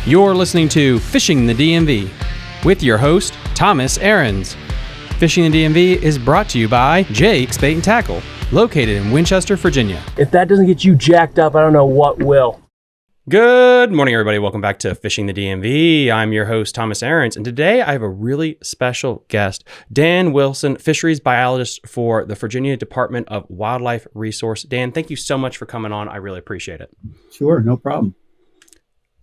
You're listening to Fishing the DMV with your host, Thomas Ahrens. Fishing the DMV is brought to you by Jake's Bait and Tackle, located in Winchester, Virginia. If that doesn't get you jacked up, I don't know what will. Good morning, everybody. Welcome back to Fishing the DMV. I'm your host, Thomas Ahrens, and today I have a really special guest, Dan Wilson, Fisheries Biologist for the Virginia Department of Wildlife Resource. Dan, thank you so much for coming on. I really appreciate it. Sure, no problem.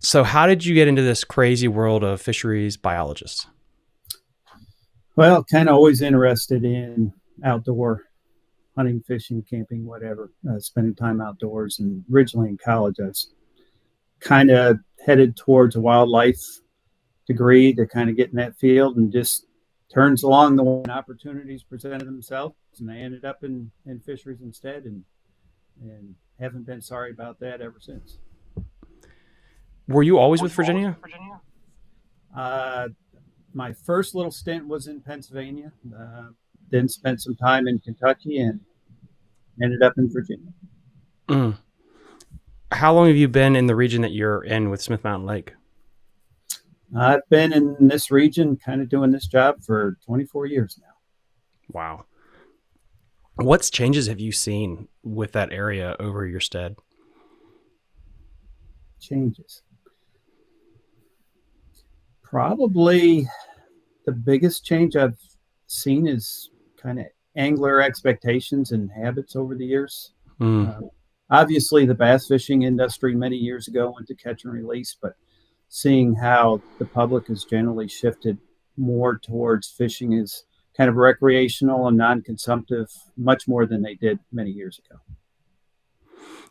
So how did you get into this crazy world of fisheries biologists? Well, kind of always interested in outdoor hunting, fishing, camping, whatever, spending time outdoors. And originally in college, I was kind of headed towards a wildlife degree to kind of get in that field, and just turns along the way and opportunities presented themselves. And I ended up in fisheries instead, and haven't been sorry about that ever since. Were you always with Virginia? My first little stint was in Pennsylvania, then spent some time in Kentucky, and ended up in Virginia. Mm. How long have you been in the region that you're in with Smith Mountain Lake? I've been in this region, kind of doing this job for 24 years now. Wow. What changes have you seen with that area over your stead? Changes. Probably the biggest change I've seen is kind of angler expectations and habits over the years. Obviously, the bass fishing industry many years ago went to catch and release, but seeing how the public has generally shifted more towards fishing as kind of recreational and non-consumptive, much more than they did many years ago.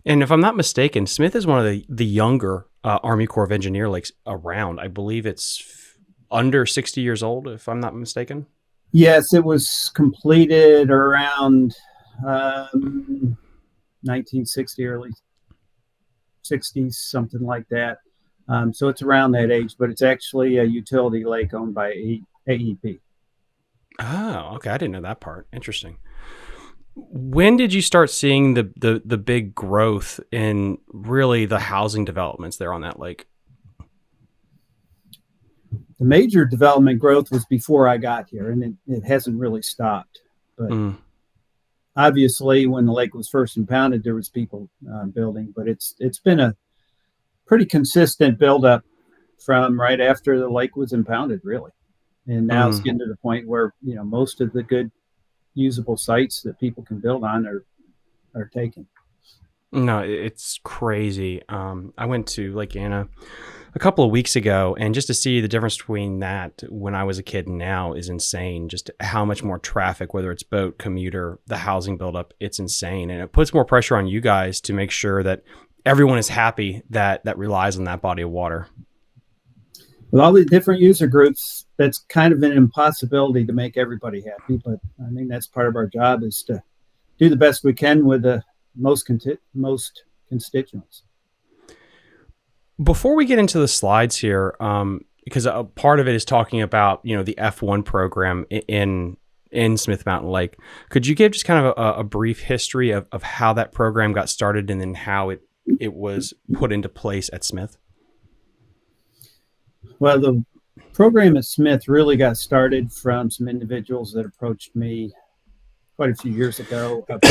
And if I'm not mistaken, Smith is one of the younger Army Corps of Engineer lakes around. I believe it's under 60 years old, if I'm not mistaken. Yes, it was completed around 1960, early 60s, something like that. So it's around that age, but it's actually a utility lake owned by AEP. Oh, okay. I didn't know that part. Interesting. When did you start seeing the big growth in really the housing developments there on that lake? The major development growth was before I got here, and it hasn't really stopped. But obviously, when the lake was first impounded, there was people building, but it's been a pretty consistent buildup from right after the lake was impounded, really. And now it's getting to the point where, most of the good usable sites that people can build on are taken. No, it's crazy. I went to Lake Anna a couple of weeks ago, and just to see the difference between that when I was a kid and now is insane. Just how much more traffic, whether it's boat, commuter, the housing buildup, it's insane. And it puts more pressure on you guys to make sure that everyone is happy that relies on that body of water. With all the different user groups, that's kind of an impossibility to make everybody happy. But I mean, that's part of our job, is to do the best we can with the most constituents. Before we get into the slides here, because a part of it is talking about, the F1 program in Smith Mountain Lake, could you give just kind of a brief history of how that program got started and then how it was put into place at Smith? Well, the program at Smith really got started from some individuals that approached me quite a few years ago about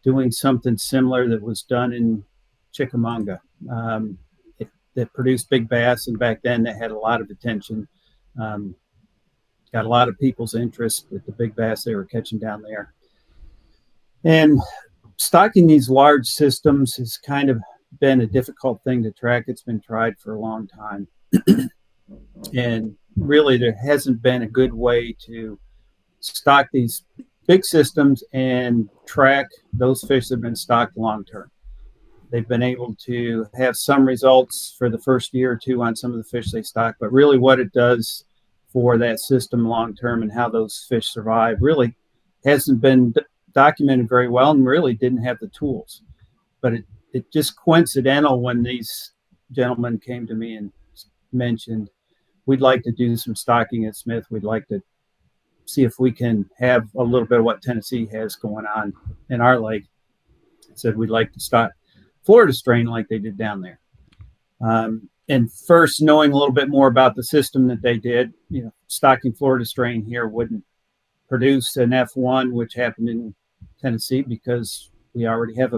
doing something similar that was done in Chickamauga. That produced big bass, and back then they had a lot of attention. Got a lot of people's interest with the big bass they were catching down there. And stocking these large systems has kind of been a difficult thing to track. It's been tried for a long time. And really, there hasn't been a good way to stock these big systems and track those fish that have been stocked long term. They've been able to have some results for the first year or two on some of the fish they stock, but really what it does for that system long term and how those fish survive really hasn't been documented very well, and really didn't have the tools. But it just coincidental when these gentlemen came to me and mentioned, we'd like to do some stocking at Smith. We'd like to see if we can have a little bit of what Tennessee has going on in our lake. I said we'd like to stock Florida strain like they did down there. and first knowing a little bit more about the system that they did, stocking Florida strain here wouldn't produce an F1, which happened in Tennessee because we already have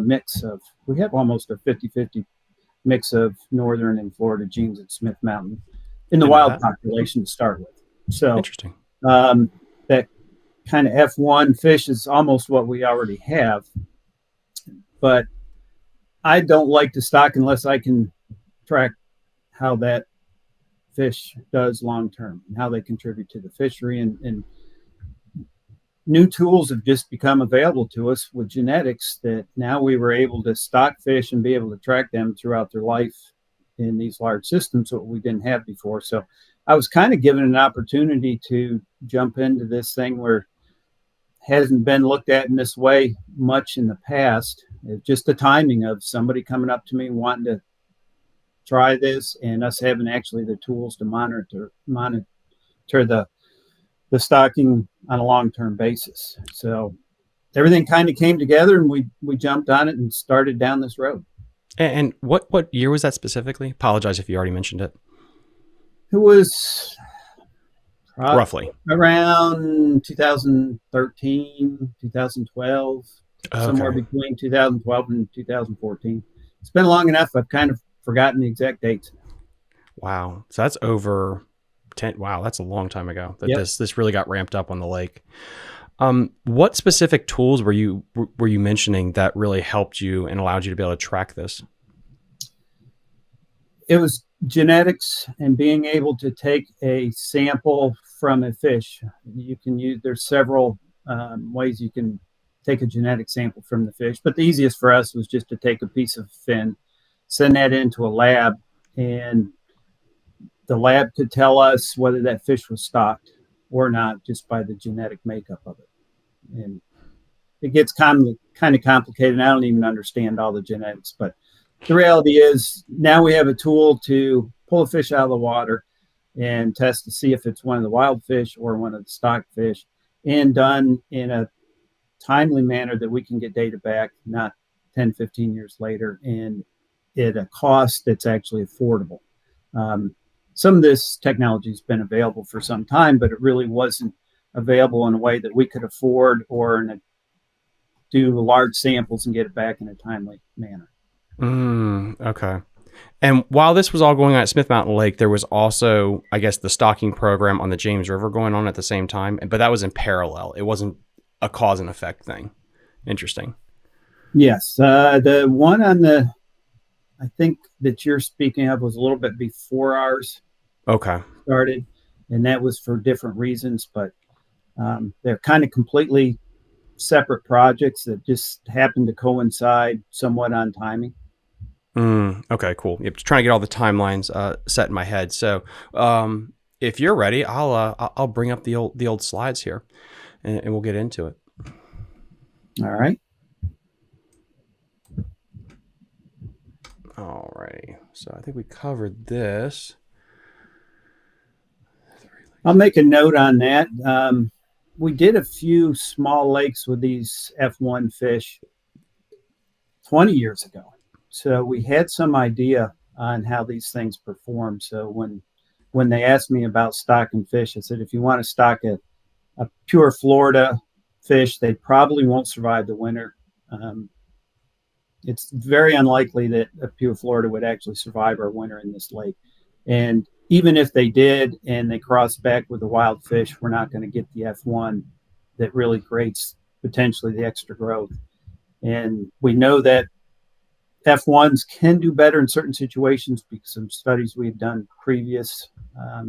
we have almost a 50-50 mix of northern and Florida genes at Smith Mountain in the I know wild that. population to start with. So Interesting. that kind of F1 fish is almost what we already have. But I don't like to stock unless I can track how that fish does long term and how they contribute to the fishery. And new tools have just become available to us with genetics that now we were able to stock fish and be able to track them throughout their life in these large systems that we didn't have before. So I was kind of given an opportunity to jump into this thing where it hasn't been looked at in this way much in the past. It's just the timing of somebody coming up to me wanting to try this and us having actually the tools to monitor the stocking on a long-term basis. So everything kind of came together and we jumped on it and started down this road. And what year was that specifically? Apologize if you already mentioned it. It was Roughly. around 2013, 2012, somewhere Okay. between 2012 and 2014. It's been long enough. I've kind of forgotten the exact dates. Wow. So that's over 10. Wow, that's a long time ago that Yep. this really got ramped up on the lake. What specific tools were you mentioning that really helped you and allowed you to be able to track this? It was genetics and being able to take a sample from a fish. There's several ways you can take a genetic sample from the fish, but the easiest for us was just to take a piece of fin, send that into a lab, and the lab could tell us whether that fish was stocked or not just by the genetic makeup of it. And it gets kind of complicated. I don't even understand all the genetics, but the reality is now we have a tool to pull a fish out of the water and test to see if it's one of the wild fish or one of the stock fish, and done in a timely manner that we can get data back, not 10, 15 years later, and at a cost that's actually affordable. Some of this technology has been available for some time, but it really wasn't available in a way that we could afford or do large samples and get it back in a timely manner. Okay. And while this was all going on at Smith Mountain Lake, there was also, I guess, the stocking program on the James River going on at the same time, but that was in parallel. It wasn't a cause and effect thing. Interesting. Yes. The one I think that you're speaking of was a little bit before ours Okay. started, and that was for different reasons, but they're kind of completely separate projects that just happened to coincide somewhat on timing. Okay, cool. Yep, just trying to get all the timelines set in my head. So, if you're ready, I'll bring up the old slides here, and we'll get into it. All right. Alrighty. So I think we covered this. I'll make a note on that. We did a few small lakes with these F1 fish 20 years ago. So we had some idea on how these things perform. So when they asked me about stocking fish, I said, if you want to stock a pure Florida fish, they probably won't survive the winter. It's very unlikely that a pure Florida would actually survive our winter in this lake. And even if they did and they cross back with the wild fish, we're not going to get the F1 that really creates potentially the extra growth. And we know that F1s can do better in certain situations because some studies we've done previous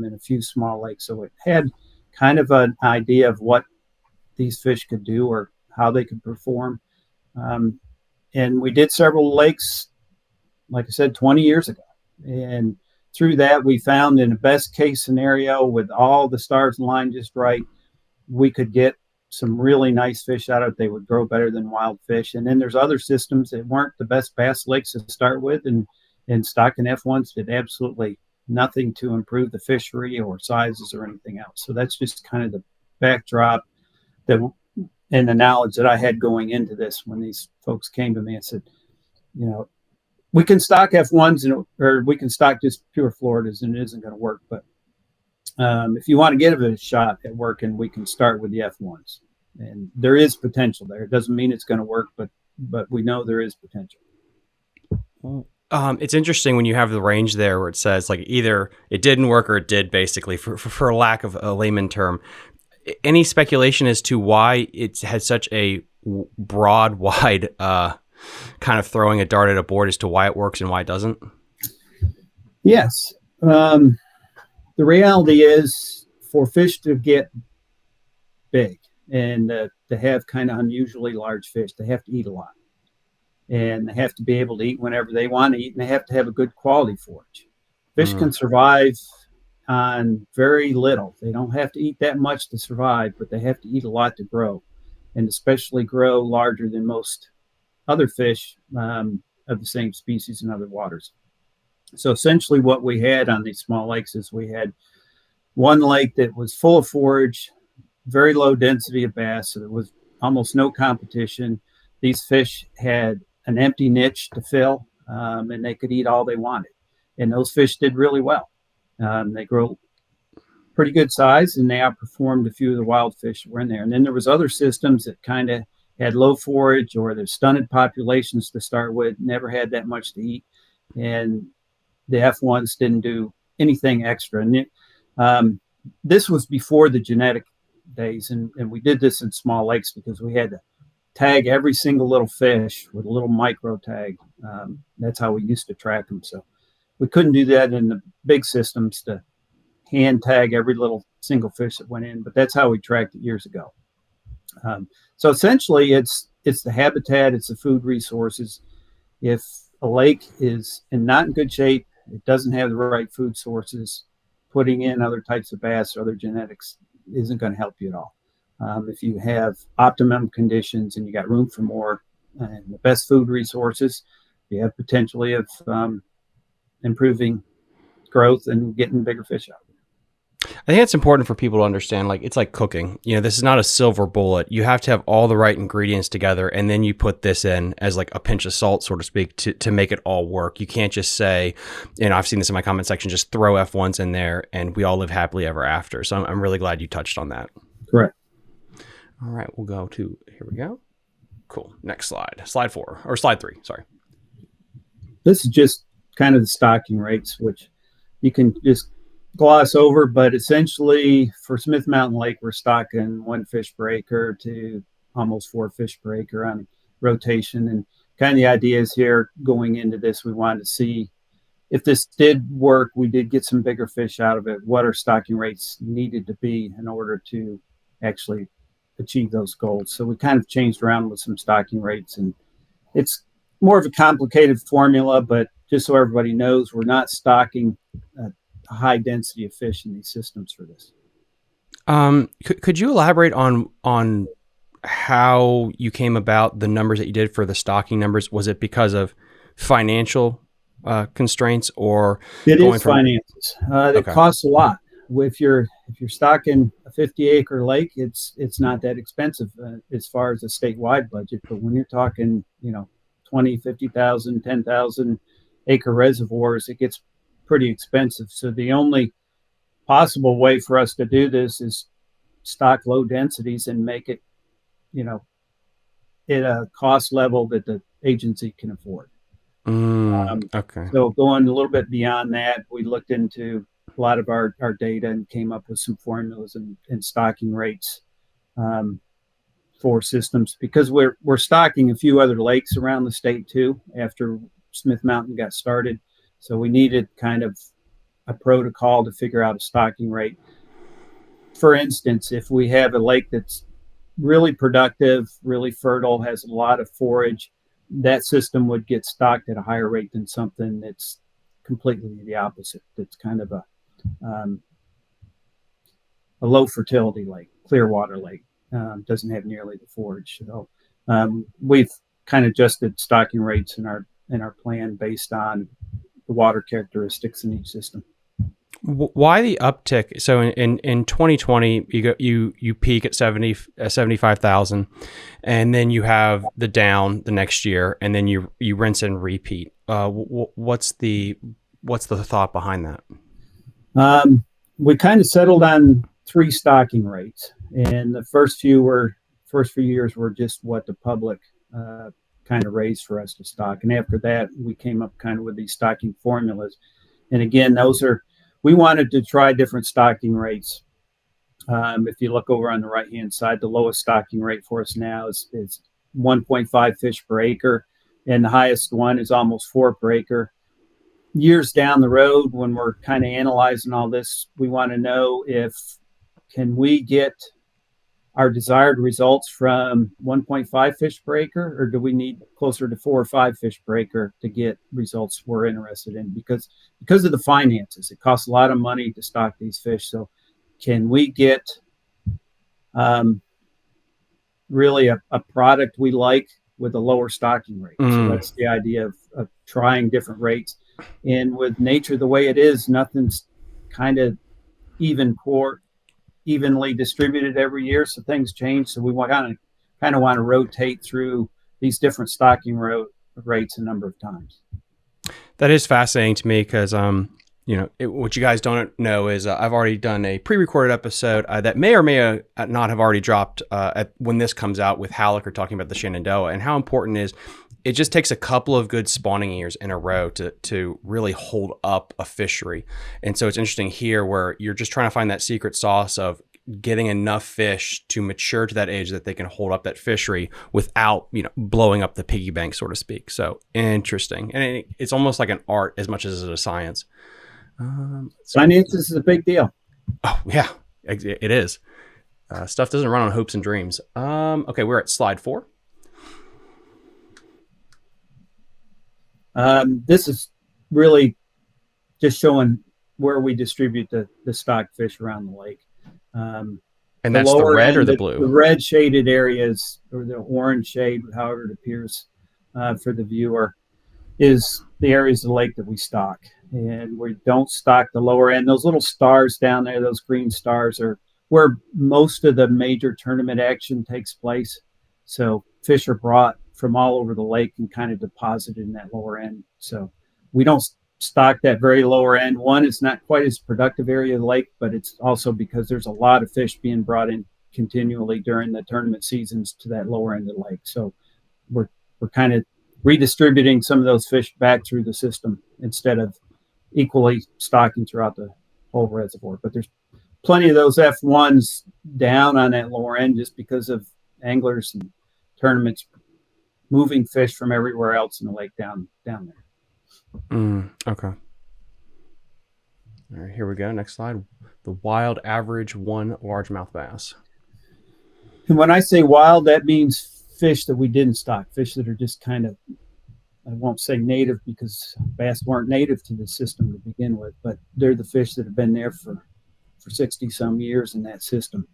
in a few small lakes. So it had kind of an idea of what these fish could do or how they could perform. And we did several lakes, like I said, 20 years ago. And through that, we found in a best case scenario with all the stars aligned just right, we could get some really nice fish out of it. They would grow better than wild fish. And then there's other systems that weren't the best bass lakes to start with. And stocking F1s did absolutely nothing to improve the fishery or sizes or anything else. So that's just kind of the backdrop and the knowledge that I had going into this when these folks came to me and said, we can stock F1s or we can stock just pure Floridas, and it isn't going to work. But if you want to give it a shot at working, we can start with the F1s, and there is potential there. It doesn't mean it's going to work, but we know there is potential. It's interesting when you have the range there where it says like either it didn't work or it did, basically, for lack of a layman term. Any speculation as to why it had such a broad, wide kind of throwing a dart at a board as to why it works and why it doesn't? Yes. The reality is for fish to get big and to have kind of unusually large fish, they have to eat a lot. And they have to be able to eat whenever they want to eat, and they have to have a good quality forage. Fish can survive on very little. They don't have to eat that much to survive, but they have to eat a lot to grow, and especially grow larger than most other fish of the same species in other waters. So essentially what we had on these small lakes is we had one lake that was full of forage, very low density of bass, so there was almost no competition. These fish had an empty niche to fill, and they could eat all they wanted. And those fish did really well. They grew pretty good size, and they outperformed a few of the wild fish that were in there. And then there was other systems that kind of had low forage, or their stunted populations to start with, never had that much to eat. And the F1s didn't do anything extra. And this was before the genetic days. And we did this in small lakes because we had to tag every single little fish with a little micro tag. That's how we used to track them. So we couldn't do that in the big systems to hand tag every little single fish that went in, but that's how we tracked it years ago. So essentially it's the habitat, it's the food resources. If a lake is not in good shape, it doesn't have the right food sources, putting in other types of bass or other genetics isn't going to help you at all. If you have optimum conditions and you got room for more and the best food resources, you have potentially of improving growth and getting bigger fish out. I think it's important for people to understand, like, it's like cooking. You know, this is not a silver bullet. You have to have all the right ingredients together, and then you put this in as like a pinch of salt, so to speak, to make it all work. You can't just say, you know, I've seen this in my comment section, just throw F1s in there and we all live happily ever after. So I'm really glad you touched on that. Correct. All right, we'll go to, here we go. Cool. Next slide. Slide 4, or slide 3, sorry. This is just kind of the stocking rates, which you can just gloss over, but essentially for Smith Mountain Lake, we're stocking 1 fish per acre to almost 4 fish per acre on rotation. And kind of the idea is here going into this, we wanted to see if this did work, we did get some bigger fish out of it, what our stocking rates needed to be in order to actually achieve those goals. So we kind of changed around with some stocking rates, and it's more of a complicated formula, but just so everybody knows, we're not stocking a high density of fish in these systems for this. Could you elaborate on how you came about the numbers that you did for the stocking numbers? Was it because of financial constraints, or it is finances? It costs a lot. If you're stocking a 50-acre lake, it's not that expensive as far as a statewide budget. But when you're talking, 20, 50,000, 10,000 acre reservoirs, it gets pretty expensive. So the only possible way for us to do this is stock low densities and make it, at a cost level that the agency can afford. Okay. So going a little bit beyond that, we looked into a lot of our data and came up with some formulas and stocking rates for systems, because we're stocking a few other lakes around the state too after Smith Mountain got started. So we needed kind of a protocol to figure out a stocking rate. For instance, if we have a lake that's really productive, really fertile, has a lot of forage, that system would get stocked at a higher rate than something that's completely the opposite. That's kind of a low fertility lake, clear water lake, doesn't have nearly the forage. So we've kind of adjusted stocking rates in our plan based on the water characteristics in each system. Why the uptick? So in 2020, you peak at 75,000, and then you have the down the next year, and then you rinse and repeat. What's the thought behind that? We kind of settled on 3 stocking rates, and the first few years were just what the public kind of raised for us to stock, and after that we came up kind of with these stocking formulas. And again, we wanted to try different stocking rates. If you look over on the right hand side, the lowest stocking rate for us now is 1.5 fish per acre, and the highest one is almost 4 per acre. Years down the road, when we're kind of analyzing all this, we want to know if can we get our desired results from 1.5 fish per acre, or do we need closer to 4 or 5 fish per acre to get results we're interested in? Because of the finances, it costs a lot of money to stock these fish. So can we get really a product we like with a lower stocking rate? So that's the idea of trying different rates. And with nature the way it is, nothing's kind of evenly distributed every year. So things change. So we kind of want to rotate through these different stocking rates a number of times. That is fascinating to me because, what you guys don't know is I've already done a pre-recorded episode that may or may not have already dropped when this comes out with Hallecker talking about the Shenandoah and how important it is. It just takes a couple of good spawning years in a row to really hold up a fishery. And so it's interesting here where you're just trying to find that secret sauce of getting enough fish to mature to that age that they can hold up that fishery without, blowing up the piggy bank, so to speak. So interesting. And it's almost like an art as much as it's a science. Finances is a big deal. Oh, yeah, it is. Stuff doesn't run on hopes and dreams. Okay, we're at slide 4. This is really just showing where we distribute the stock fish around the lake. And that's the red or the blue? The red shaded areas, or the orange shade, however it appears for the viewer, is the areas of the lake that we stock. And we don't stock the lower end. Those little stars down there, those green stars, are where most of the major tournament action takes place. So fish are brought from all over the lake and kind of deposited in that lower end. So we don't stock that very lower end. One, it's not quite as productive area of the lake, but it's also because there's a lot of fish being brought in continually during the tournament seasons to that lower end of the lake. So we're kind of redistributing some of those fish back through the system instead of equally stocking throughout the whole reservoir. But there's plenty of those F1s down on that lower end just because of anglers and tournaments moving fish from everywhere else in the lake down there. Okay. All right, here we go. Next slide. The wild average 1 largemouth bass. And when I say wild, that means fish that we didn't stock, fish that are just kind of, I won't say native because bass weren't native to the system to begin with, but they're the fish that have been there for 60 some years in that system.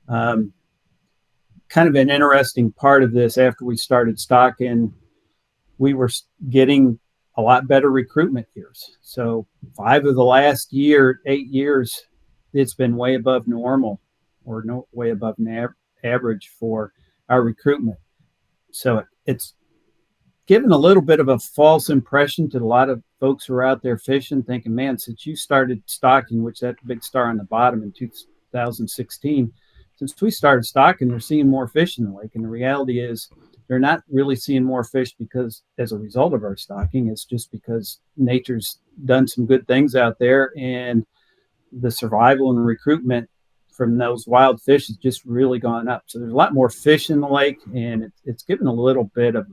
Kind of an interesting part of this, after we started stocking, we were getting a lot better recruitment years. So 5 of the last 8 years, it's been way above normal or way above average for our recruitment. So it's given a little bit of a false impression to a lot of folks who are out there fishing, thinking, man, since you started stocking, which that big star on the bottom in 2016, since we started stocking, they're seeing more fish in the lake. And the reality is they're not really seeing more fish because as a result of our stocking. It's just because nature's done some good things out there, and the survival and recruitment from those wild fish has just really gone up. So there's a lot more fish in the lake, and it's given a little bit of,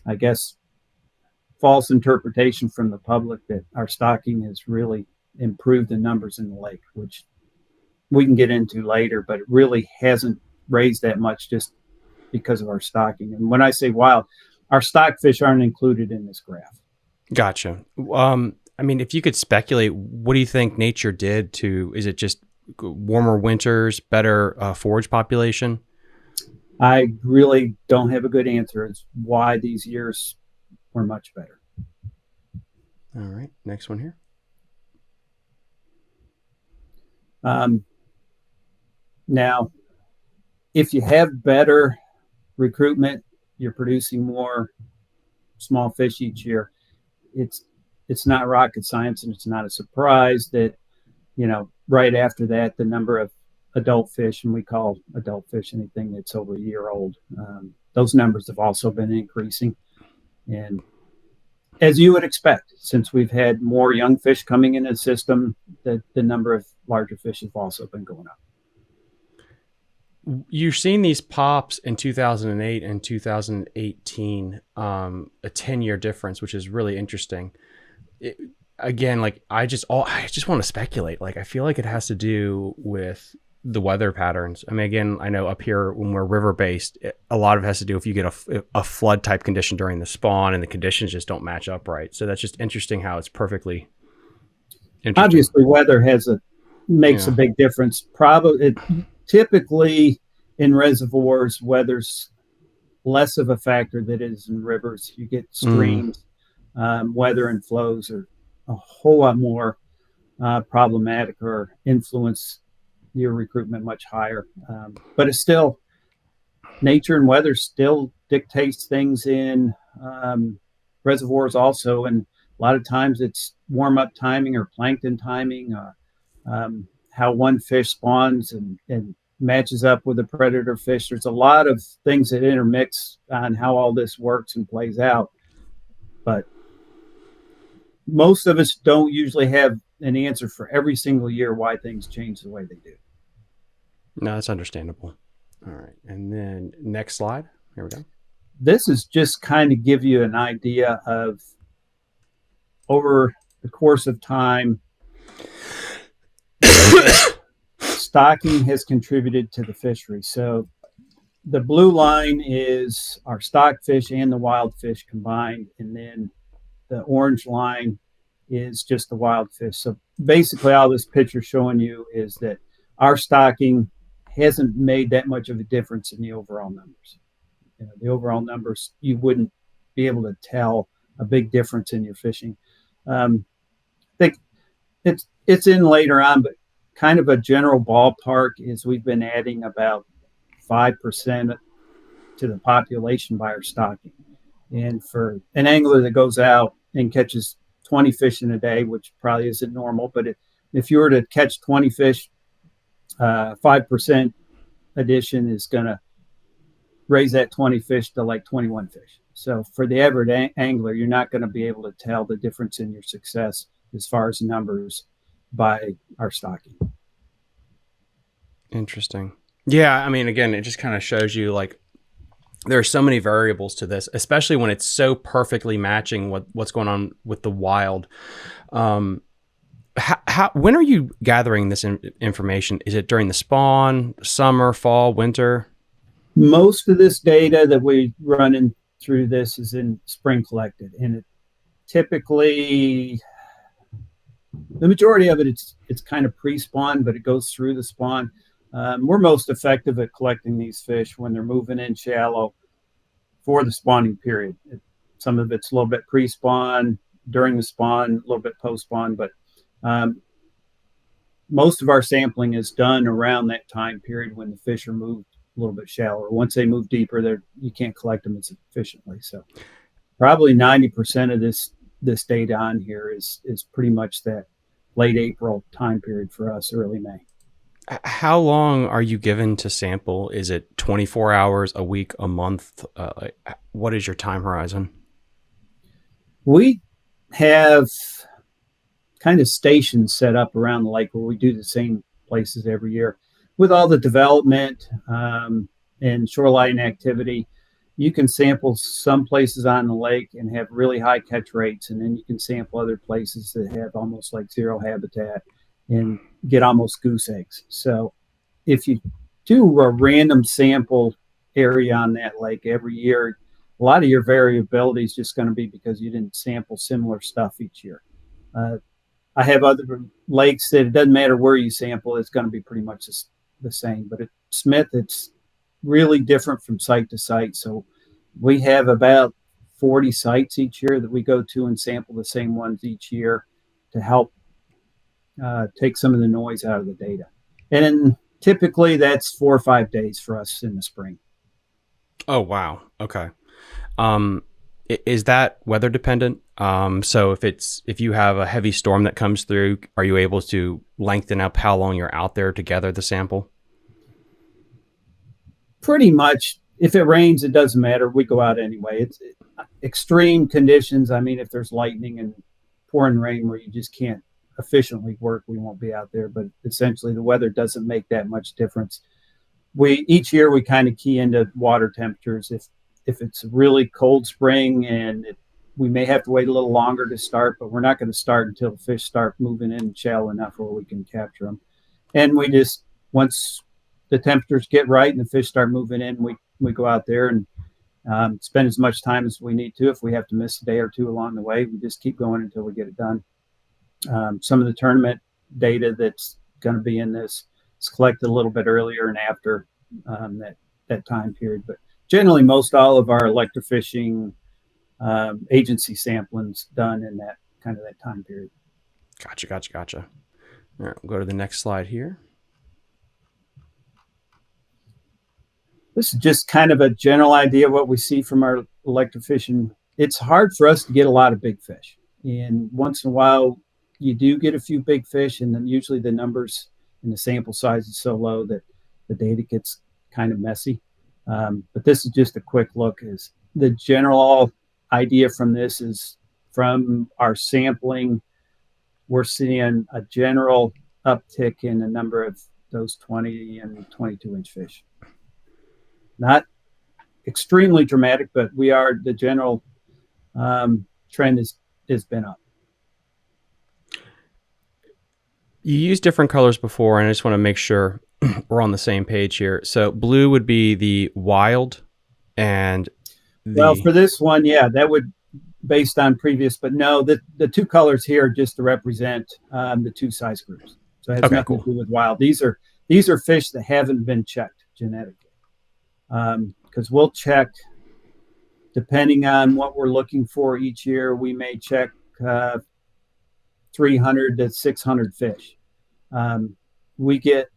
I guess, false interpretation from the public that our stocking has really improved the numbers in the lake, which we can get into later, but it really hasn't raised that much just because of our stocking. And when I say wild, our stock fish aren't included in this graph. Gotcha. If you could speculate, what do you think nature did is it just warmer winters, better forage population? I really don't have a good answer as why these years were much better. All right, next one here. Now, if you have better recruitment, you're producing more small fish each year. it's not rocket science, and it's not a surprise that, right after that, the number of adult fish, and we call adult fish anything that's over a year old, those numbers have also been increasing. And as you would expect, since we've had more young fish coming in the system, the number of larger fish have also been going up. You've seen these pops in 2008 and 2018, a 10-year difference, which is really interesting. Again, like I just want to speculate. Like I feel like it has to do with the weather patterns. I mean, again, I know up here when we're river based, a lot of it has to do if you get a flood type condition during the spawn and the conditions just don't match up right. So that's just interesting how it's perfectly interesting. Obviously, weather makes a big difference. Typically in reservoirs, weather's less of a factor than it is in rivers. You get streams, weather and flows are a whole lot more problematic or influence your recruitment much higher. But it's still, nature and weather still dictates things in reservoirs also. And a lot of times it's warm up timing or plankton timing, how one fish spawns and matches up with a predator fish. There's a lot of things that intermix on how all this works and plays out. But most of us don't usually have an answer for every single year why things change the way they do. No, that's understandable. All right. And then next slide. Here we go. This is just kind of give you an idea of over the course of time, stocking has contributed to the fishery. So the blue line is our stock fish and the wild fish combined. And then the orange line is just the wild fish. So basically all this picture showing you is that our stocking hasn't made that much of a difference in the overall numbers. The overall numbers, you wouldn't be able to tell a big difference in your fishing. I think it's in later on, but kind of a general ballpark is we've been adding about 5% to the population by our stocking. And for an angler that goes out and catches 20 fish in a day, which probably isn't normal, but if you were to catch 20 fish, 5% addition is going to raise that 20 fish to like 21 fish. So for the average angler, you're not going to be able to tell the difference in your success as far as numbers by our stocking. Interesting. Yeah. I mean, again, it just kind of shows you like there are so many variables to this, especially when it's so perfectly matching what's going on with the wild. When are you gathering this information? Is it during the spawn, summer, fall, winter? Most of this data that we run in through this is in spring collected, and it typically, the majority of it, it's kind of pre-spawn, but it goes through the spawn. We're most effective at collecting these fish when they're moving in shallow for the spawning period. Some of it's a little bit pre-spawn, during the spawn, a little bit post-spawn, but most of our sampling is done around that time period when the fish are moved a little bit shallower. Once they move deeper, you can't collect them as efficiently. So probably 90% of this data on here is pretty much that late April time period for us, early May. How long are you given to sample? Is it 24 hours, a week, a month? What is your time horizon? We have kind of stations set up around the lake where we do the same places every year. With all the development and shoreline activity, you can sample some places on the lake and have really high catch rates, and then you can sample other places that have almost like zero habitat and get almost goose eggs. So if you do a random sample area on that lake every year, a lot of your variability is just going to be because you didn't sample similar stuff each year. I have other lakes that it doesn't matter where you sample, it's going to be pretty much the same. But at Smith, it's really different from site to site. So we have about 40 sites each year that we go to and sample the same ones each year to help take some of the noise out of the data. And then typically that's 4 or 5 days for us in the spring. Oh, wow. Okay. Is that weather dependent? So if you have a heavy storm that comes through, are you able to lengthen up how long you're out there to gather the sample? Pretty much, if it rains, it doesn't matter. We go out anyway. It's extreme conditions. I mean, if there's lightning and pouring rain where you just can't efficiently work, we won't be out there. But essentially, the weather doesn't make that much difference. We each year we kind of key into water temperatures. If it's a really cold spring and we may have to wait a little longer to start, but we're not going to start until the fish start moving in shallow enough where we can capture them. And we just, once the temperatures get right and the fish start moving in, we go out there and spend as much time as we need to. If we have to miss a day or two along the way, we just keep going until we get it done. Some of the tournament data that's going to be in this is collected a little bit earlier and after that time period. But generally, most all of our electrofishing agency sampling's done in that kind of that time period. Gotcha. All right, we'll go to the next slide here. This is just kind of a general idea of what we see from our electrofishing. It's hard for us to get a lot of big fish. And once in a while, you do get a few big fish, and then usually the numbers and the sample size is so low that the data gets kind of messy. But this is just a quick look. Is the general idea from this is from our sampling, we're seeing a general uptick in the number of those 20 and 22-inch fish. Not extremely dramatic, but the general trend has been up. You used different colors before, and I just want to make sure we're on the same page here. So blue would be the wild, and well, for this one, yeah, that would based on previous, but no, the two colors here are just to represent the two size groups. So it has nothing to do with wild. These are fish that haven't been checked genetically. Because we'll check, depending on what we're looking for each year, we may check 300 to 600 fish. We get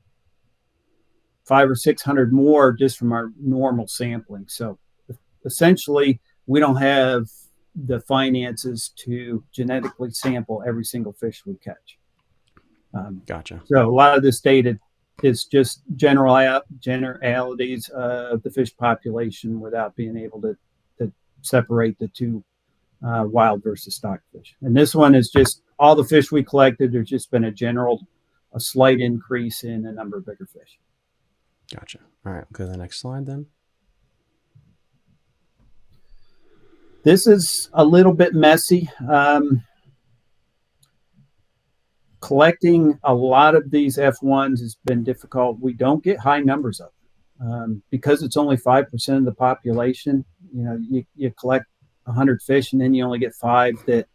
500 or 600 more just from our normal sampling. So essentially, we don't have the finances to genetically sample every single fish we catch. Gotcha. So a lot of this data is just generalities of the fish population without being able to separate the two wild versus stock fish. And this one is just all the fish we collected. There's just been a slight increase in the number of bigger fish. Gotcha. All right, go to the next slide then. This is a little bit messy. Collecting a lot of these F1s has been difficult. We don't get high numbers of them because it's only 5% of the population. You know, you collect 100 fish and then you only get 5 that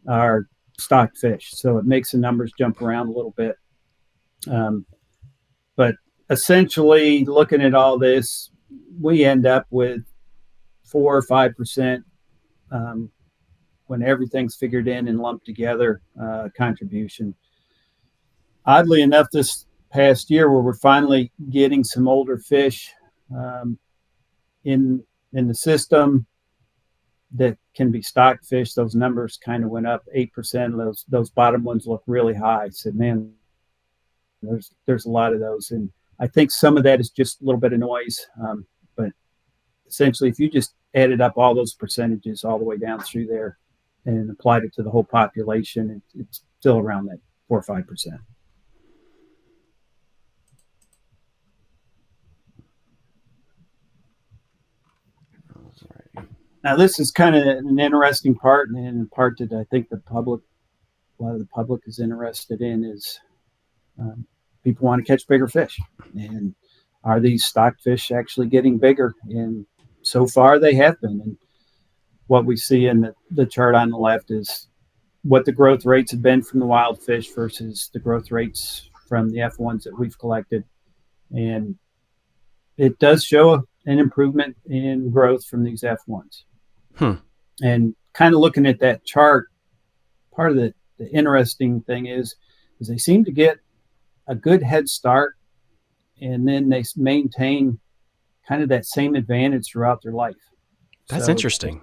are stock fish. So it makes the numbers jump around a little bit. But essentially, looking at all this, we end up with 4 or 5% when everything's figured in and lumped together contribution. Oddly enough, this past year where we're finally getting some older fish in the system that can be stock fish, those numbers kind of went up 8%. Those bottom ones look really high. I said, man, there's a lot of those. And I think some of that is just a little bit of noise. But essentially, if you just added up all those percentages all the way down through there and applied it to the whole population, it's still around that 4 or 5%. Now, this is kind of an interesting part, and a part that I think a lot of the public is interested in is people want to catch bigger fish. And are these stock fish actually getting bigger? And so far they have been. And what we see in the chart on the left is what the growth rates have been from the wild fish versus the growth rates from the F1s that we've collected. And it does show an improvement in growth from these F1s. And kind of looking at that chart, part of the interesting thing is they seem to get a good head start, and then they maintain kind of that same advantage throughout their life. That's interesting.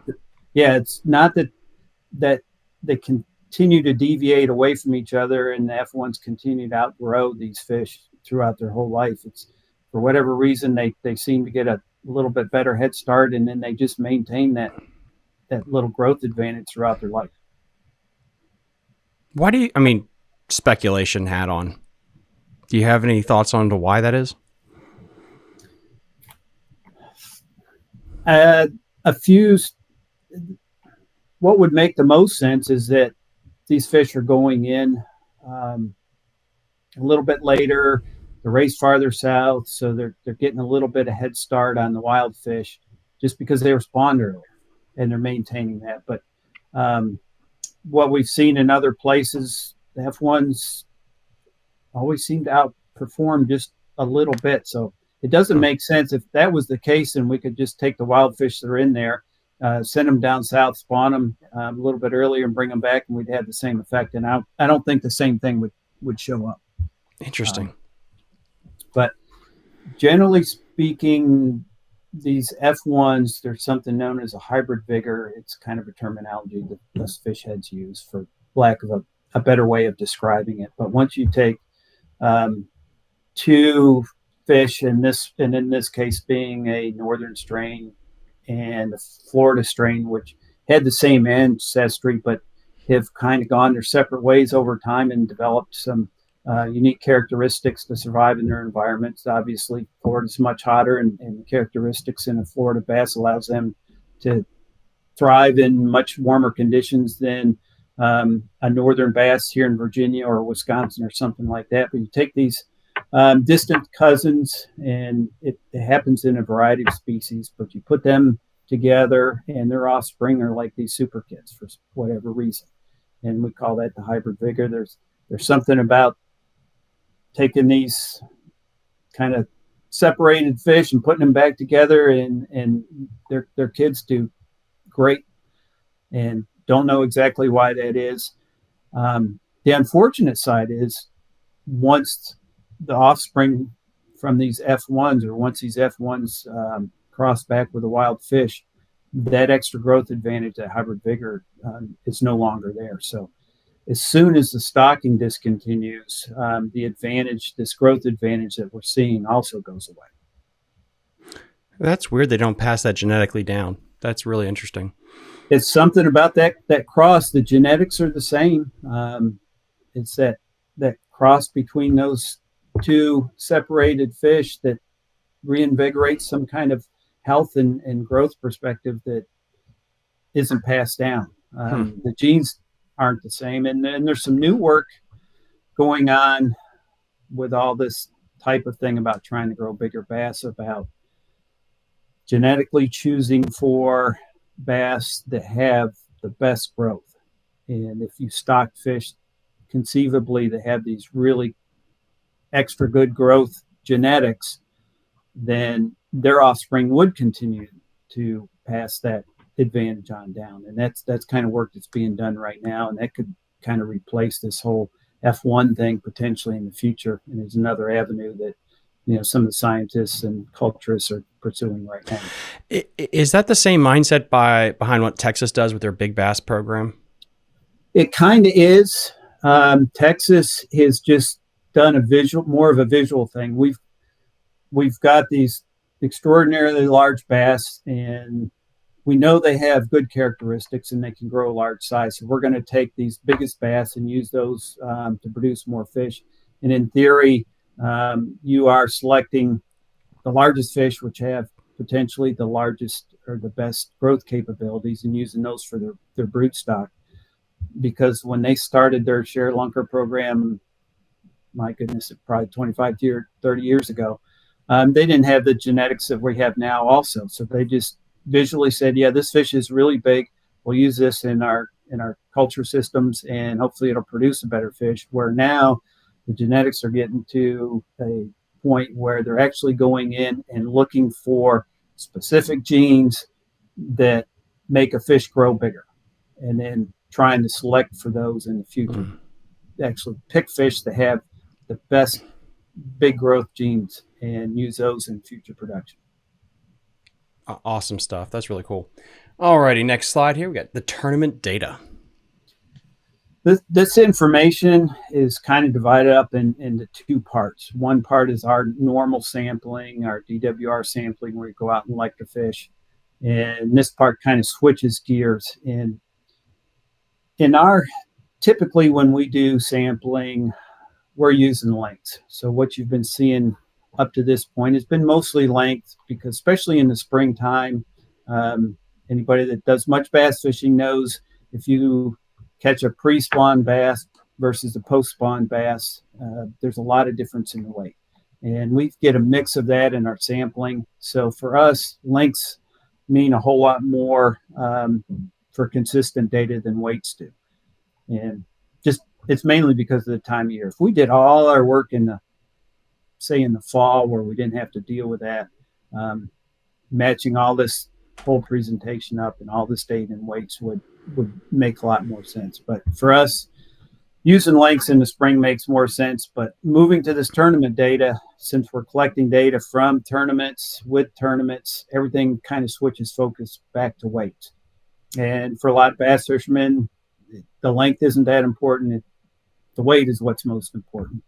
Yeah, it's not that that they continue to deviate away from each other, and the F1s continue to outgrow these fish throughout their whole life. It's for whatever reason they seem to get a little bit better head start, and then they just maintain that little growth advantage throughout their life. Why do you, I mean, speculation hat on. Do you have any thoughts on to why that is? A few. What would make the most sense is that these fish are going in a little bit later. They're raised farther south, so they're getting a little bit of head start on the wild fish just because they respond earlier, and they're maintaining that. But what we've seen in other places, the F1s always seem to outperform just a little bit. So it doesn't make sense. If that was the case, then we could just take the wild fish that are in there, send them down south, spawn them a little bit earlier, and bring them back, and we'd have the same effect. And I don't think the same thing would show up. Interesting. But generally speaking, these F1s, there's something known as a hybrid vigor. It's kind of a terminology that us fish heads use for lack of a better way of describing it. But once you take two fish, and in this case being a northern strain and a Florida strain, which had the same ancestry but have kind of gone their separate ways over time and developed some unique characteristics to survive in their environments. Obviously, Florida's much hotter, and the characteristics in a Florida bass allows them to thrive in much warmer conditions than a northern bass here in Virginia or Wisconsin or something like that. But you take these distant cousins, and it happens in a variety of species, but you put them together and their offspring are like these super kids for whatever reason. And we call that the hybrid vigor. There's something about taking these kind of separated fish and putting them back together, and their kids do great, and don't know exactly why that is. The unfortunate side is once the offspring from these F1s, or once these F1s cross back with a wild fish, that extra growth advantage, that hybrid vigor, is no longer there. So as soon as the stocking discontinues, the advantage, this growth advantage that we're seeing, also goes away. That's weird. They don't pass that genetically down. That's really interesting. It's something about that cross. The genetics are the same. It's that cross between those two separated fish that reinvigorates some kind of health and growth perspective that isn't passed down. The genes aren't the same. And then there's some new work going on with all this type of thing about trying to grow bigger bass, about genetically choosing for bass that have the best growth. And if you stock fish conceivably that have these really extra good growth genetics, then their offspring would continue to pass that advantage on down. And that's kind of work that's being done right now, and that could kind of replace this whole F1 thing potentially in the future. And there's another avenue that some of the scientists and culturists are pursuing right now. Is that the same mindset behind what Texas does with their big bass program? It kind of is. Texas has just done more of a visual thing. We've got these extraordinarily large bass, and we know they have good characteristics and they can grow a large size. So we're going to take these biggest bass and use those to produce more fish. And in theory, you are selecting the largest fish, which have potentially the largest or the best growth capabilities, and using those for their brood stock. Because when they started their share lunker program, my goodness, probably 25 to 30 years ago, they didn't have the genetics that we have now also. So they just visually said, yeah, this fish is really big. We'll use this in our culture systems, and hopefully it'll produce a better fish. Where now the genetics are getting to a point where they're actually going in and looking for specific genes that make a fish grow bigger, and then trying to select for those in the future. Actually pick fish that have the best big growth genes and use those in future production. Awesome stuff. That's really cool. Alrighty, next slide here. We got the tournament data. This information is kind of divided up into two parts. One part is our normal sampling, our DWR sampling, where you go out and like the fish. And this part kind of switches gears. And in our, typically when we do sampling, we're using lengths. So what you've been seeing up to this point has been mostly length, because especially in the springtime, anybody that does much bass fishing knows if you catch a pre-spawn bass versus a post-spawn bass, there's a lot of difference in the weight. And we get a mix of that in our sampling. So for us, lengths mean a whole lot more for consistent data than weights do. And just, it's mainly because of the time of year. If we did all our work in the, say in the fall, where we didn't have to deal with that, matching all this whole presentation up and all this data and weights would make a lot more sense. But for us, using lengths in the spring makes more sense. But moving to this tournament data, since we're collecting data from tournaments, with tournaments, everything kind of switches focus back to weight. And for a lot of bass fishermen, the length isn't that important. The weight is what's most important.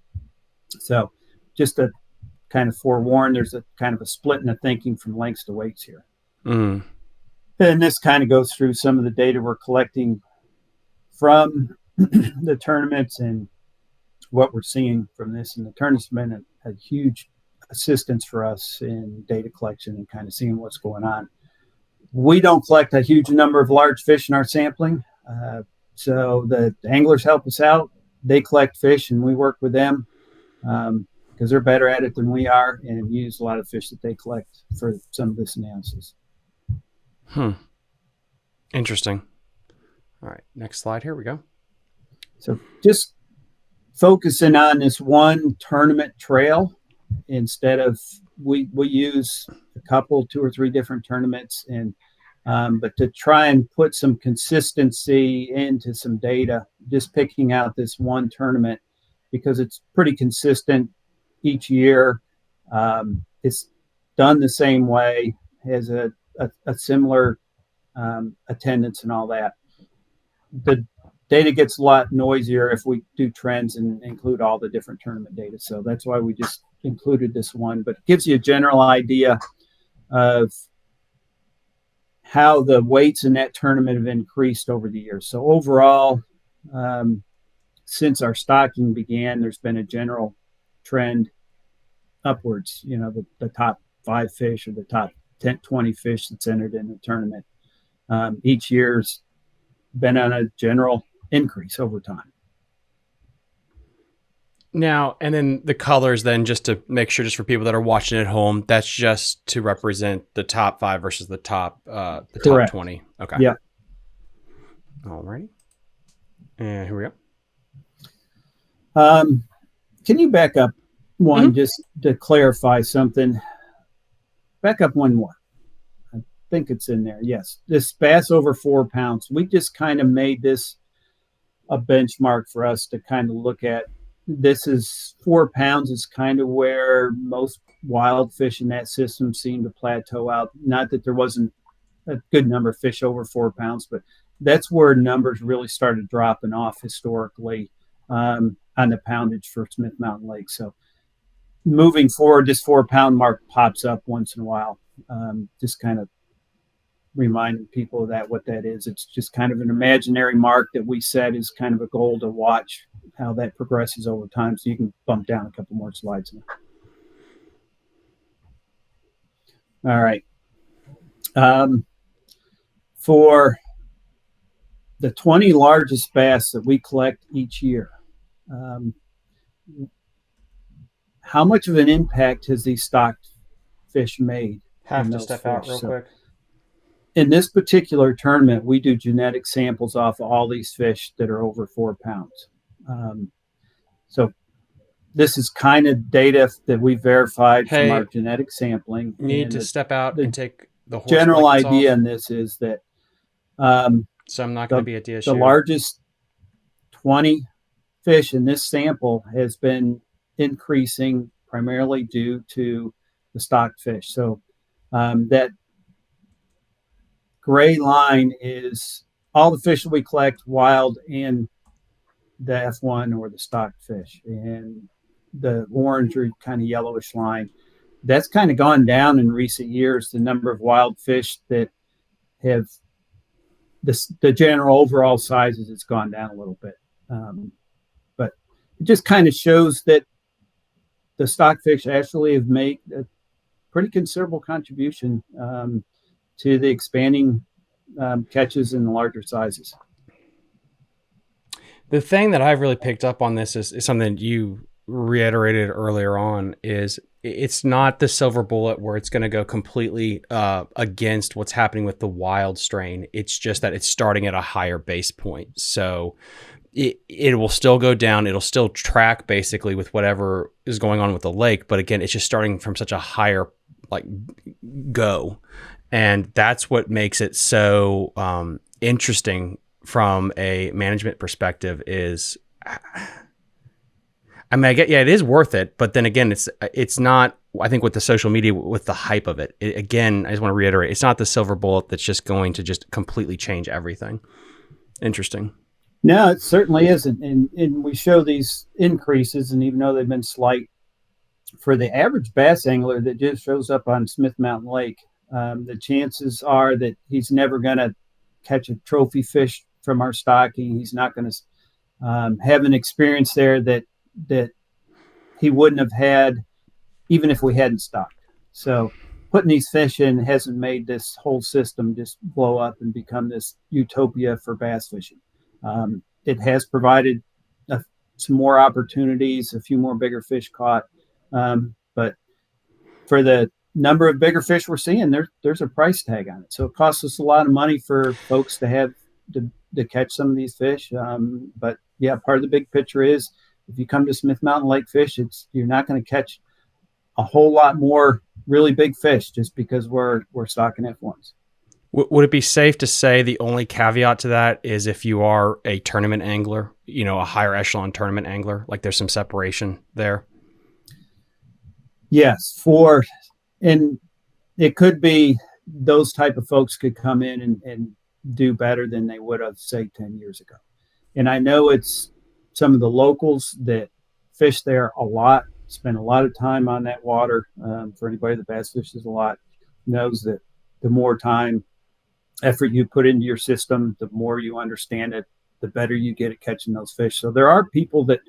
So just to kind of forewarn, there's a kind of a split in the thinking from lengths to weights here. Mm. And this kind of goes through some of the data we're collecting from the tournaments and what we're seeing from this. And the tournament's been a huge assistance for us in data collection and kind of seeing what's going on. We don't collect a huge number of large fish in our sampling. So the anglers help us out. They collect fish and we work with them because they're better at it than we are, and use a lot of fish that they collect for some of this analysis. Interesting. All right, next slide. Here we go. So just focusing on this one tournament trail instead of, we use a couple, 2 or 3 different tournaments, and but to try and put some consistency into some data, just picking out this one tournament because it's pretty consistent each year. It's done the same way, has a similar attendance and all that. The data gets a lot noisier if we do trends and include all the different tournament data. So that's why we just included this one, but it gives you a general idea of how the weights in that tournament have increased over the years. So overall, since our stocking began, there's been a general trend upwards. You know, the top 5 fish or the top 10, 20 fish that's entered in the tournament each year's been on a general increase over time. Now, and then the colors, then just to make sure, just for people that are watching at home, that's just to represent the top 5 versus the top top 20. Okay. Yeah. All righty. And here we go. Can you back up one just to clarify something? Back up one more. I think it's in there. Yes. This bass over 4 pounds. We just kind of made this a benchmark for us to kind of look at. This is 4 pounds is kind of where most wild fish in that system seem to plateau out. Not that there wasn't a good number of fish over 4 pounds, but that's where numbers really started dropping off historically on the poundage for Smith Mountain Lake. So moving forward, this 4 pound mark pops up once in a while. Just kind of reminding people of that, what that is. It's just kind of an imaginary mark that we set as kind of a goal to watch how that progresses over time. So you can bump down a couple more slides now. All right. For the 20 largest bass that we collect each year, how much of an impact has these stocked fish made? have to step out real quick. In this particular tournament, we do genetic samples off of all these fish that are over 4 pounds. So this is kind of data that we verified from our genetic sampling. Need to step out and take the horse general blankets idea off. in this is that So I'm not going to be at DSU. The largest 20 fish in this sample has been increasing primarily due to the stocked fish. So that gray line is all the fish that we collect, wild and the F1 or the stock fish, and the orange or kind of yellowish line. That's kind of gone down in recent years. The number of wild fish that have the general overall sizes, it's gone down a little bit. But it just kind of shows that the stockfish actually have made a pretty considerable contribution to the expanding catches in the larger sizes. The thing that I've really picked up on this is something you reiterated earlier on, is it's not the silver bullet where it's going to go completely against what's happening with the wild strain. It's just that it's starting at a higher base point. So it will still go down. It'll still track basically with whatever is going on with the lake. But again, it's just starting from such a higher go. And that's what makes it so interesting from a management perspective is, I mean, it is worth it, but then again, it's not, I think with the social media, with the hype of it, again, I just want to reiterate, it's not the silver bullet that's just going to just completely change everything. Interesting. No, it certainly isn't. And we show these increases, and even though they've been slight, for the average bass angler that just shows up on Smith Mountain Lake, the chances are that he's never going to catch a trophy fish from our stocking. He's not going to have an experience there that he wouldn't have had even if we hadn't stocked. So putting these fish in hasn't made this whole system just blow up and become this utopia for bass fishing. It has provided some more opportunities, a few more bigger fish caught. But for the number of bigger fish we're seeing, there's a price tag on it. So it costs us a lot of money for folks to have to catch some of these fish. But yeah, part of the big picture is if you come to Smith Mountain Lake fish, you're not going to catch a whole lot more really big fish just because we're stocking F1s. Would it be safe to say the only caveat to that is if you are a tournament angler, a higher echelon tournament angler, like there's some separation there? Yes, and it could be those type of folks could come in and do better than they would have, say, 10 years ago. And I know it's some of the locals that fish there a lot, spend a lot of time on that water. For anybody that bass fishes a lot knows that the more time, effort you put into your system, the more you understand it, the better you get at catching those fish. So there are people that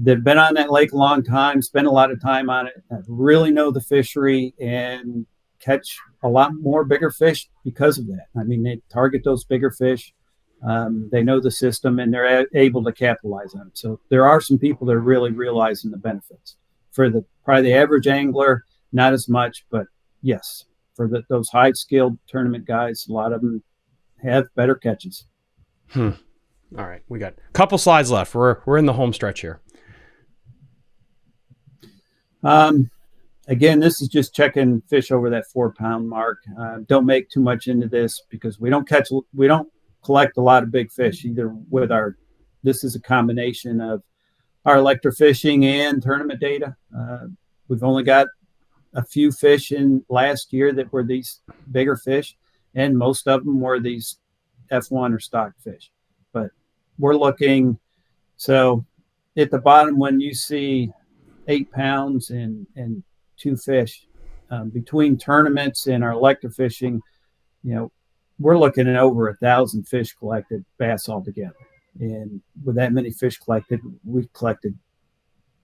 have been on that lake a long time, spend a lot of time on it, really know the fishery and catch a lot more bigger fish because of that. I mean, they target those bigger fish. They know the system and they're able to capitalize on it. So there are some people that are really realizing the benefits. For probably the average angler, not as much, but yes, for those high skilled tournament guys, a lot of them have better catches. All right, we got a couple slides left. We're in the home stretch here. Again, this is just checking fish over that 4-pound mark. Don't make too much into this because we don't collect a lot of big fish either with this is a combination of our electrofishing and tournament data. We've only got a few fish in last year that were these bigger fish, and most of them were these F1 or stock fish. But we're looking, so at the bottom, when you see 8 pounds and 2 fish, between tournaments and our electrofishing, we're looking at over 1,000 fish collected, bass altogether. And with that many fish collected, we collected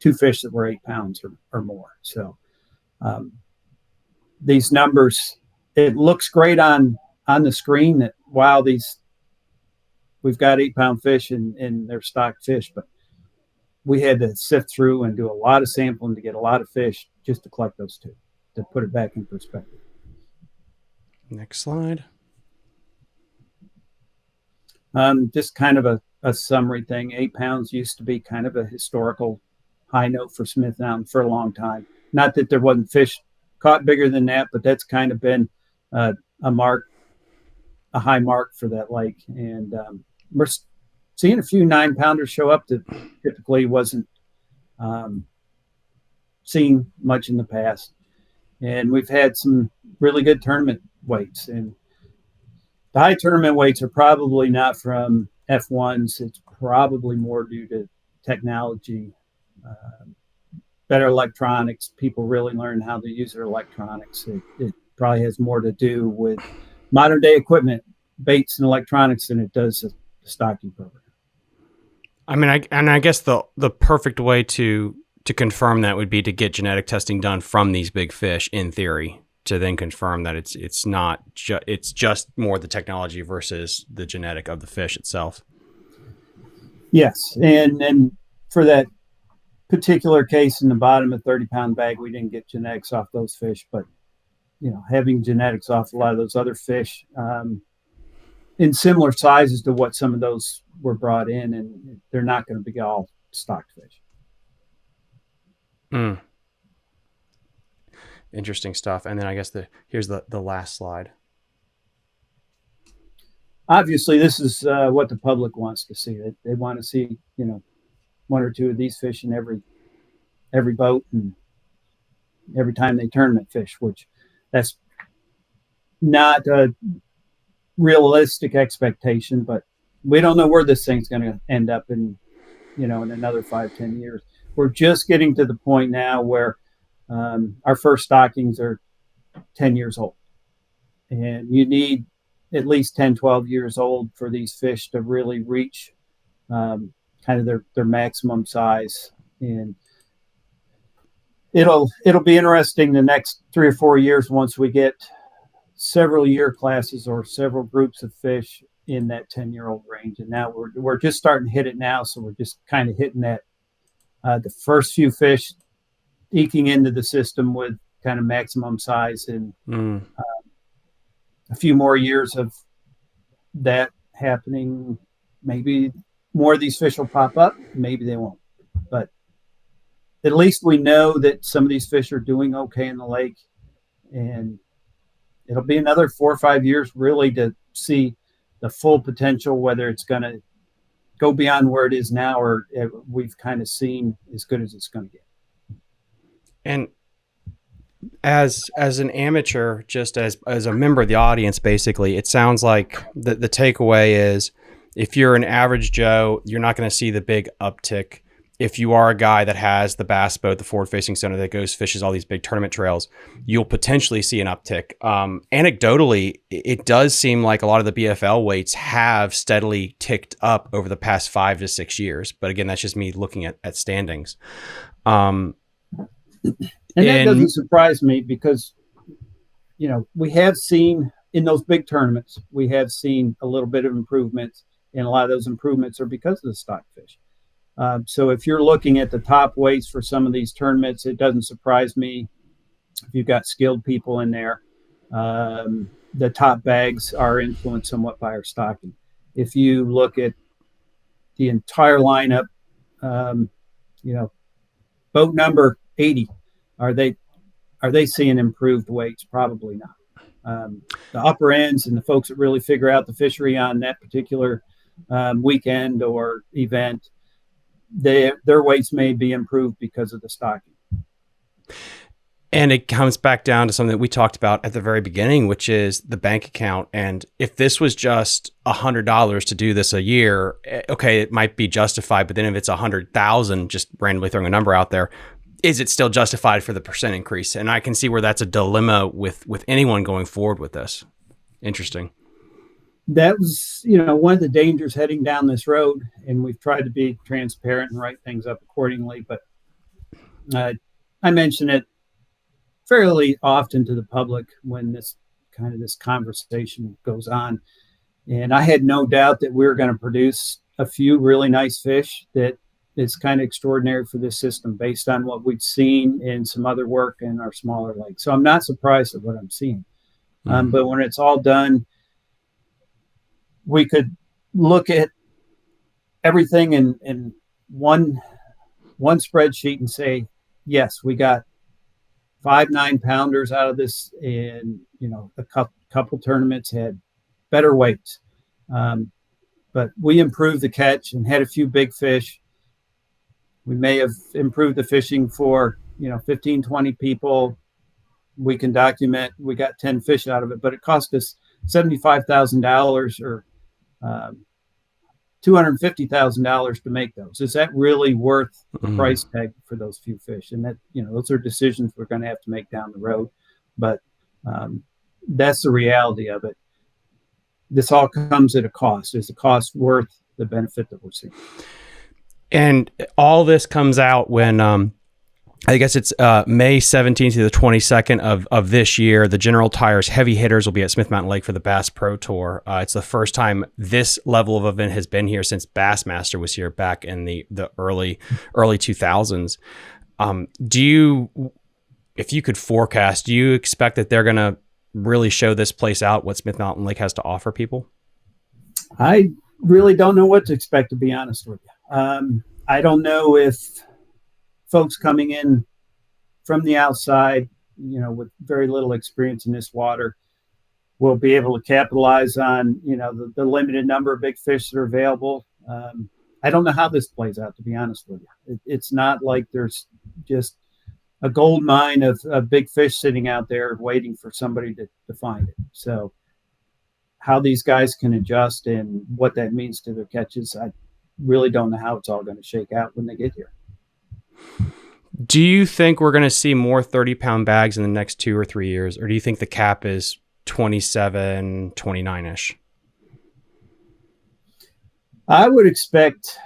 2 fish that were 8 pounds or more. So these numbers, it looks great on the screen that, wow, we've got 8-pound fish and they're stock fish, but we had to sift through and do a lot of sampling to get a lot of fish just to collect those 2, to put it back in perspective. Next slide. Just kind of a summary thing. 8 pounds used to be kind of a historical high note for Smith Mountain for a long time. Not that there wasn't fish caught bigger than that, but that's kind of been a high mark for that lake. And we're seeing a few 9-pounders show up that typically wasn't seen much in the past. And we've had some really good tournament weights. And the high tournament weights are probably not from F1s, it's probably more due to technology, better electronics. People really learn how to use their electronics. It probably has more to do with modern day equipment, baits, and electronics than it does the stocking program. I mean, I guess the perfect way to confirm that would be to get genetic testing done from these big fish, in theory, to then confirm that it's not it's just more the technology versus the genetic of the fish itself. Yes, and for that particular case in the bottom of 30-pound bag, we didn't get genetics off those fish, but having genetics off a lot of those other fish in similar sizes to what some of those were brought in, and they're not going to be all stocked fish. Interesting stuff. And then I guess here's the last slide. Obviously, this is what the public wants to see. They want to see, one or two of these fish in every boat and every time they tournament fish, which that's not a realistic expectation, but we don't know where this thing's going to end up in another 5-10 years. We're just getting to the point now where our first stockings are 10 years old, and you need at least 10-12 years old for these fish to really reach kind of their maximum size. And it'll be interesting the next 3 or 4 years once we get several year classes or several groups of fish in that 10-year-old range. And now we're just starting to hit it now, so we're just kind of hitting that the first few fish eking into the system with kind of maximum size, and a few more years of that happening. Maybe more of these fish will pop up, maybe they won't, but at least we know that some of these fish are doing okay in the lake, and it'll be another 4 or 5 years really to see the full potential, whether it's going to go beyond where it is now or we've kind of seen as good as it's going to get. And as an amateur, just as a member of the audience, basically, it sounds like the takeaway is, if you're an average Joe, you're not going to see the big uptick. If you are a guy that has the bass boat, the forward-facing center that goes fishes all these big tournament trails, you'll potentially see an uptick. Anecdotally, it does seem like a lot of the BFL weights have steadily ticked up over the past 5 to 6 years. But again, that's just me looking at standings. And that doesn't surprise me because, we have seen in those big tournaments, we have seen a little bit of improvements, and a lot of those improvements are because of the stock fish. So if you're looking at the top weights for some of these tournaments, it doesn't surprise me if you've got skilled people in there. The top bags are influenced somewhat by our stocking. If you look at the entire lineup, boat number 80, are they seeing improved weights? Probably not. The upper ends and the folks that really figure out the fishery on that particular weekend or event, their weights may be improved because of the stocking. And it comes back down to something that we talked about at the very beginning, which is the bank account. And if this was just $100 to do this a year, okay, it might be justified. But then if it's 100,000, just randomly throwing a number out there, is it still justified for the percent increase? And I can see where that's a dilemma with anyone going forward with this. Interesting. That was, one of the dangers heading down this road, and we've tried to be transparent and write things up accordingly. But I mention it fairly often to the public when this conversation goes on. And I had no doubt that we were going to produce a few really nice fish that is kind of extraordinary for this system based on what we've seen in some other work in our smaller lakes. So I'm not surprised at what I'm seeing. But when it's all done, we could look at everything in one spreadsheet and say, yes, we got 5 9-pounders out of this, and a couple tournaments had better weights, but we improved the catch and had a few big fish. We may have improved the fishing for 15 20 people. We can document we got 10 fish out of it, but it cost us $75,000 or $250,000 to make those. Is that really worth the Mm. price tag for those few fish? And that, those are decisions we're going to have to make down the road. But that's the reality of it. This all comes at a cost. Is the cost worth the benefit that we're seeing? And all this comes out when I guess it's May 17th to the 22nd of this year. The General Tires Heavy Hitters will be at Smith Mountain Lake for the Bass Pro Tour. It's the first time this level of event has been here since Bassmaster was here back in the early 2000s. If you could forecast, do you expect that they're going to really show this place out, what Smith Mountain Lake has to offer people? I really don't know what to expect, to be honest with you. I don't know if folks coming in from the outside, with very little experience in this water, will be able to capitalize on, the limited number of big fish that are available. I don't know how this plays out, to be honest with you. It's not like there's just a gold mine of big fish sitting out there waiting for somebody to find it. So how these guys can adjust and what that means to their catches, I really don't know how it's all going to shake out when they get here. Do you think we're going to see more 30-pound bags in the next 2 or 3 years? Or do you think the cap is 27, 29-ish? I would expect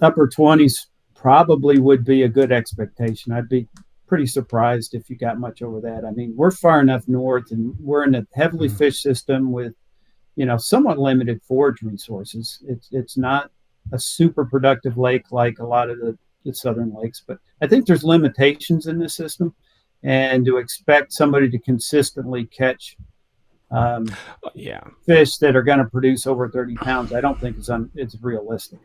upper 20s probably would be a good expectation. I'd be pretty surprised if you got much over that. I mean, we're far enough north and we're in a heavily fished system with, somewhat limited forage resources. It's not a super productive lake like a lot of the southern lakes, but I think there's limitations in this system, and to expect somebody to consistently catch fish that are going to produce over 30 pounds, I don't think it's realistic.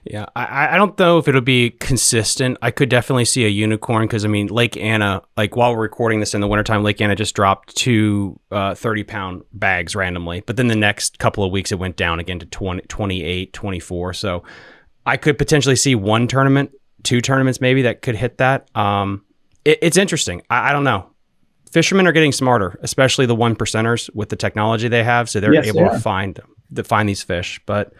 Yeah, I don't know if it'll be consistent. I could definitely see a unicorn because, Lake Anna, like while we're recording this in the wintertime, Lake Anna just dropped 2 30-pound bags randomly. But then the next couple of weeks, it went down again to 20, 28, 24. So I could potentially see 1 tournament, 2 tournaments maybe that could hit that. It's interesting. I don't know. Fishermen are getting smarter, especially the 1%ers with the technology they have. So they're able to find these fish. But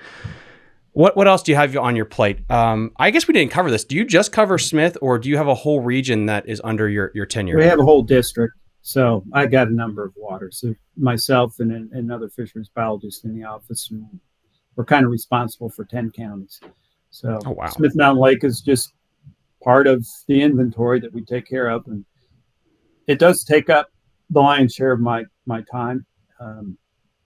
what else do you have on your plate? I guess we didn't cover this. Do you just cover Smith, or do you have a whole region that is under your tenure? We have a whole district. So I got a number of waters. So myself and another fisheries biologist in the office, and we're kind of responsible for 10 counties. So Smith Mountain Lake is just part of the inventory that we take care of. And it does take up the lion's share of my time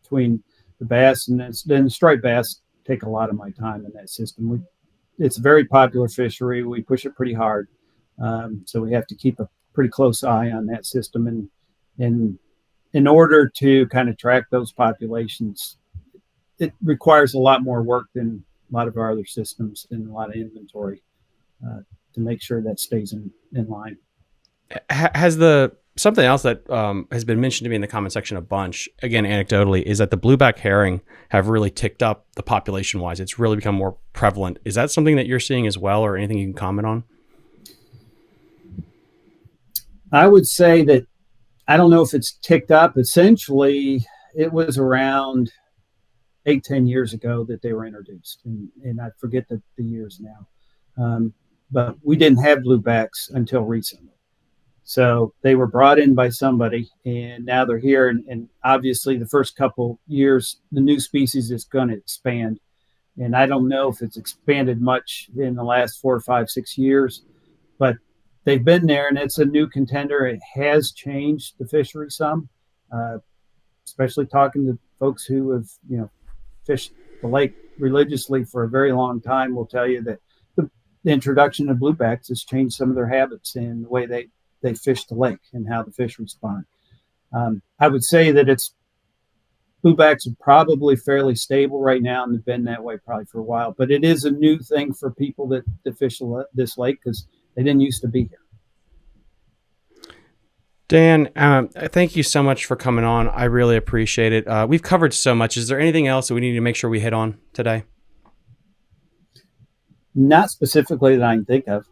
between the bass and then the striped bass take a lot of my time in that system. It's a very popular fishery. We push it pretty hard. So we have to keep a pretty close eye on that system. And in order to kind of track those populations, it requires a lot more work than a lot of our other systems and a lot of inventory to make sure that stays in line. Something else that has been mentioned to me in the comment section a bunch, again, anecdotally, is that the blueback herring have really ticked up the population-wise. It's really become more prevalent. Is that something that you're seeing as well, or anything you can comment on? I would say that I don't know if it's ticked up. Essentially, it was around 8-10 years ago that they were introduced, and I forget the years now. But we didn't have bluebacks until recently. So they were brought in by somebody, and now they're here. And obviously, the first couple years, the new species is going to expand. And I don't know if it's expanded much in the last 4 or 5, 6 years, but they've been there, and it's a new contender. It has changed the fishery some, especially talking to folks who have, fished the lake religiously for a very long time will tell you that the introduction of bluebacks has changed some of their habits and the way they fish the lake and how the fish respond. I would say that bluebacks are probably fairly stable right now, and have been that way probably for a while, but it is a new thing for people that fish this lake because they didn't used to be here. Dan, thank you so much for coming on. I really appreciate it. We've covered so much. Is there anything else that we need to make sure we hit on today? Not specifically that I can think of.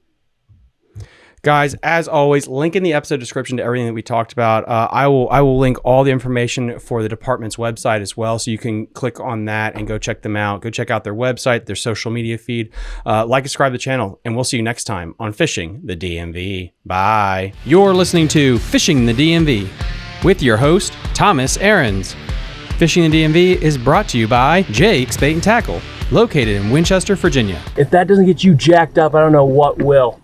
Guys, as always, link in the episode description to everything that we talked about. I will link all the information for the department's website as well, so you can click on that and go check them out. Go check out their website, their social media feed. Like, subscribe to the channel, and we'll see you next time on Fishing the DMV. Bye. You're listening to Fishing the DMV with your host, Thomas Ahrens. Fishing the DMV is brought to you by Jake's Bait and Tackle, located in Winchester, Virginia. If that doesn't get you jacked up, I don't know what will.